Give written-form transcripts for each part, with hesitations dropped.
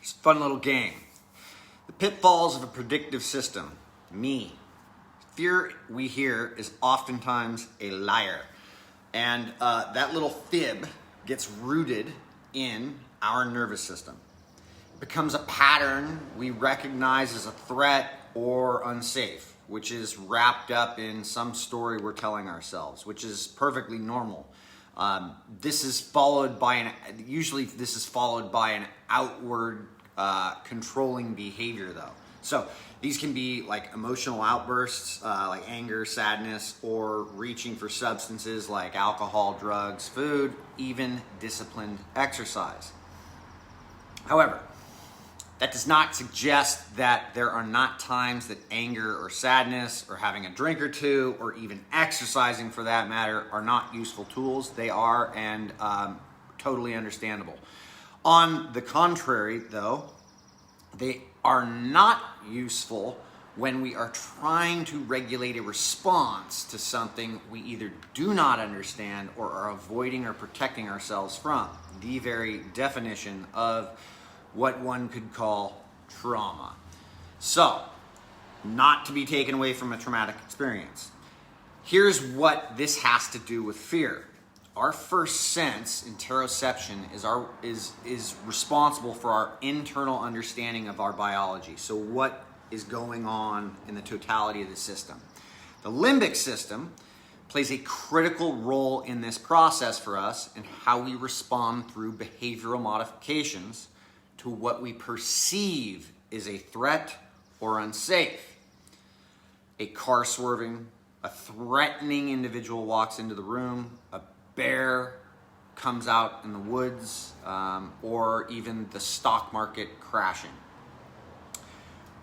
It's a fun little game. The pitfalls of a predictive system. Me. Fear, we hear, is oftentimes a liar. And that little fib gets rooted in our nervous system. It becomes a pattern we recognize as a threat or unsafe, which is wrapped up in some story we're telling ourselves, which is perfectly normal. This is followed by an outward controlling behavior, though. So these can be like emotional outbursts, like anger, sadness, or reaching for substances like alcohol, drugs, food, even disciplined exercise. However, that does not suggest that there are not times that anger or sadness or having a drink or two or even exercising for that matter are not useful tools. They are, and totally understandable. On the contrary, though, they are not useful when we are trying to regulate a response to something we either do not understand or are avoiding or protecting ourselves from. The very definition of what one could call trauma. So, not to be taken away from a traumatic experience. Here's what this has to do with fear. Our first sense, interoception, is responsible for our internal understanding of our biology. So what is going on in the totality of the system? The limbic system plays a critical role in this process for us and how we respond through behavioral modifications to what we perceive is a threat or unsafe. A car swerving, a threatening individual walks into the room, a bear comes out in the woods, or even the stock market crashing.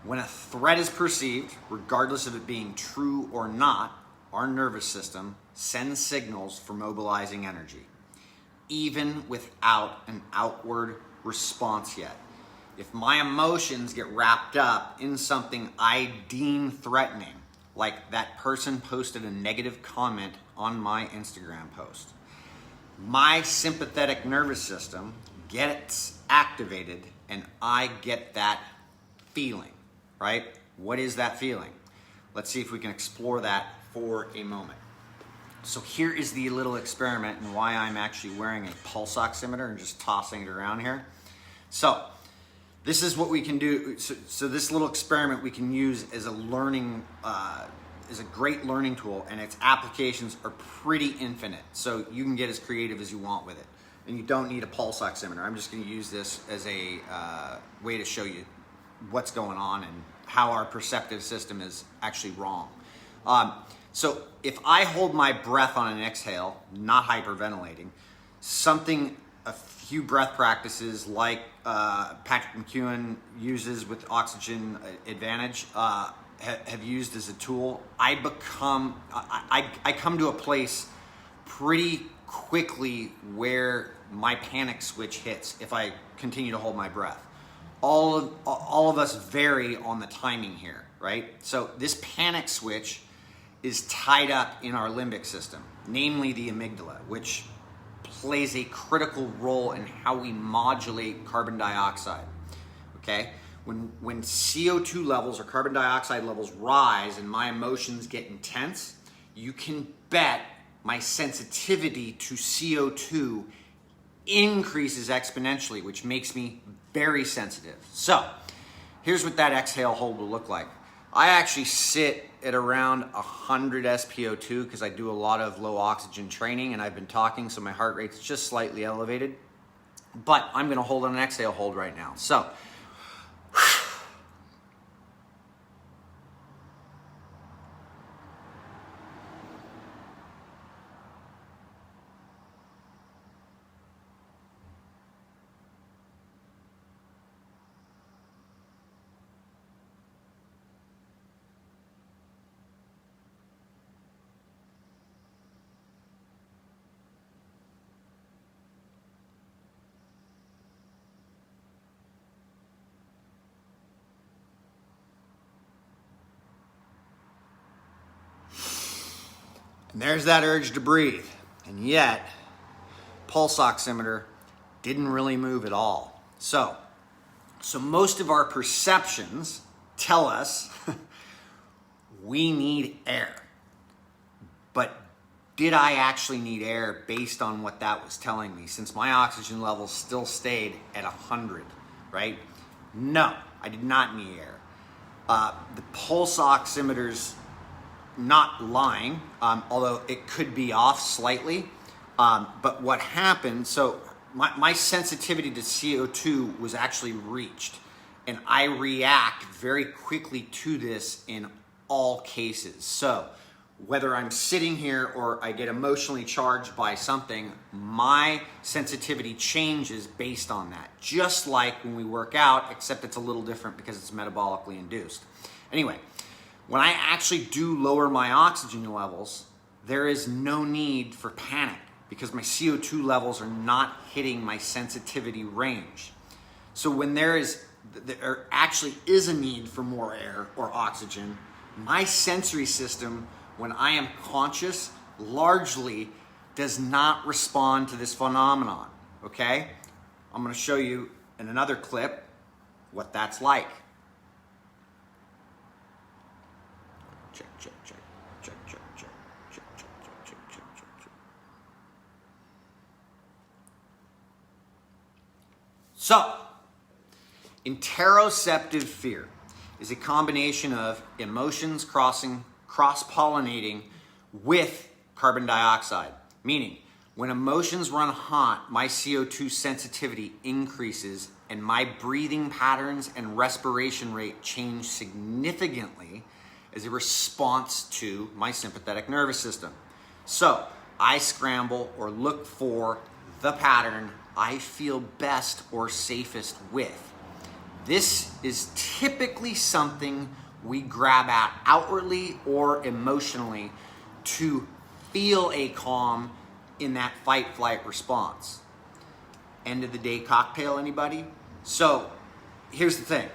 When a threat is perceived, regardless of it being true or not, our nervous system sends signals for mobilizing energy, even without an outward response yet. If my emotions get wrapped up in something I deem threatening, like that person posted a negative comment on my Instagram post, my sympathetic nervous system gets activated and I get that feeling, right? What is that feeling? Let's see if we can explore that for a moment. So here is the little experiment and why I'm actually wearing a pulse oximeter and just tossing it around here. So this is what we can do. So this little experiment we can use as a learning, is a great learning tool, and its applications are pretty infinite. So you can get as creative as you want with it. And you don't need a pulse oximeter. I'm just gonna use this as a way to show you what's going on and how our perceptive system is actually wrong. So if I hold my breath on an exhale, not hyperventilating, a few breath practices like Patrick McEwen uses with Oxygen Advantage have used as a tool, I come to a place pretty quickly where my panic switch hits if I continue to hold my breath. All of us vary on the timing here, right? So this panic switch is tied up in our limbic system, namely the amygdala, which plays a critical role in how we modulate carbon dioxide, okay? When CO2 levels or carbon dioxide levels rise and my emotions get intense, you can bet my sensitivity to CO2 increases exponentially, which makes me very sensitive. So here's what that exhale hold will look like. I actually sit at around 100 SpO2 because I do a lot of low oxygen training and I've been talking, so my heart rate's just slightly elevated. But I'm gonna hold on an exhale hold right now. So, and there's that urge to breathe. And yet, pulse oximeter didn't really move at all. So So most of our perceptions tell us we need air. But did I actually need air based on what that was telling me? Since my oxygen levels still stayed at 100, right? No, I did not need air. The pulse oximeter's not lying, although it could be off slightly. But what happened, so my sensitivity to CO2 was actually reached, and I react very quickly to this in all cases. So whether I'm sitting here or I get emotionally charged by something, my sensitivity changes based on that. Just like when we work out, except it's a little different because it's metabolically induced. Anyway, when I actually do lower my oxygen levels, there is no need for panic because my CO2 levels are not hitting my sensitivity range. So when there actually is a need for more air or oxygen, my sensory system, when I am conscious, largely does not respond to this phenomenon, okay? I'm gonna show you in another clip what that's like. Check, check, check, check, check, check, check, check, check, check, check, check, check. So, interoceptive fear is a combination of emotions cross-pollinating with carbon dioxide. Meaning, when emotions run hot, my CO2 sensitivity increases and my breathing patterns and respiration rate change significantly as a response to my sympathetic nervous system. So, I scramble or look for the pattern I feel best or safest with. This is typically something we grab at outwardly or emotionally to feel a calm in that fight-flight response. End of the day cocktail, anybody? So here's the thing.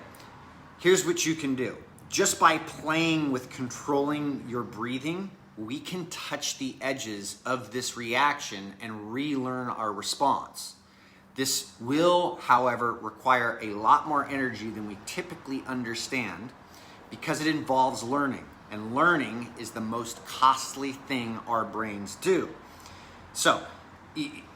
Here's what you can do. Just by playing with controlling your breathing, we can touch the edges of this reaction and relearn our response. This will, however, require a lot more energy than we typically understand because it involves learning, and learning is the most costly thing our brains do. So,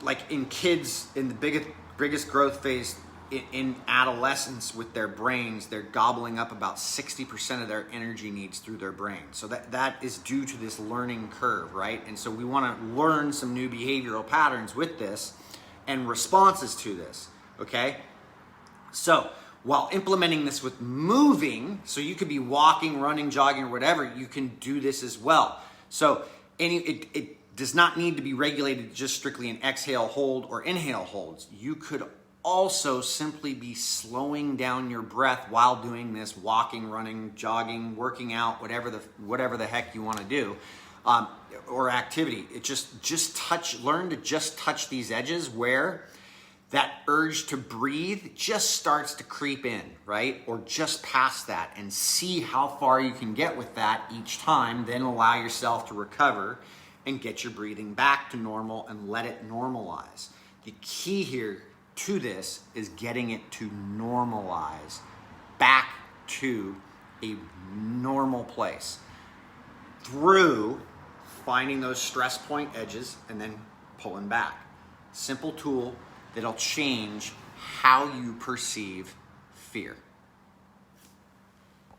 like in kids in the biggest growth phase in adolescence with their brains, they're gobbling up about 60% of their energy needs through their brain. So that is due to this learning curve, right? And so we want to learn some new behavioral patterns with this and responses to this, okay? So while implementing this with moving, so you could be walking, running, jogging, or whatever, you can do this as well. So it does not need to be regulated just strictly in exhale, hold, or inhale holds. You could also simply be slowing down your breath while doing this, walking, running, jogging, working out, whatever the heck you want to do. Or activity. It learn to just touch these edges where that urge to breathe just starts to creep in, right? Or just past that, and see how far you can get with that each time, then allow yourself to recover and get your breathing back to normal and let it normalize. The key here to this is getting it to normalize back to a normal place through finding those stress point edges and then pulling back. Simple tool that'll change how you perceive fear.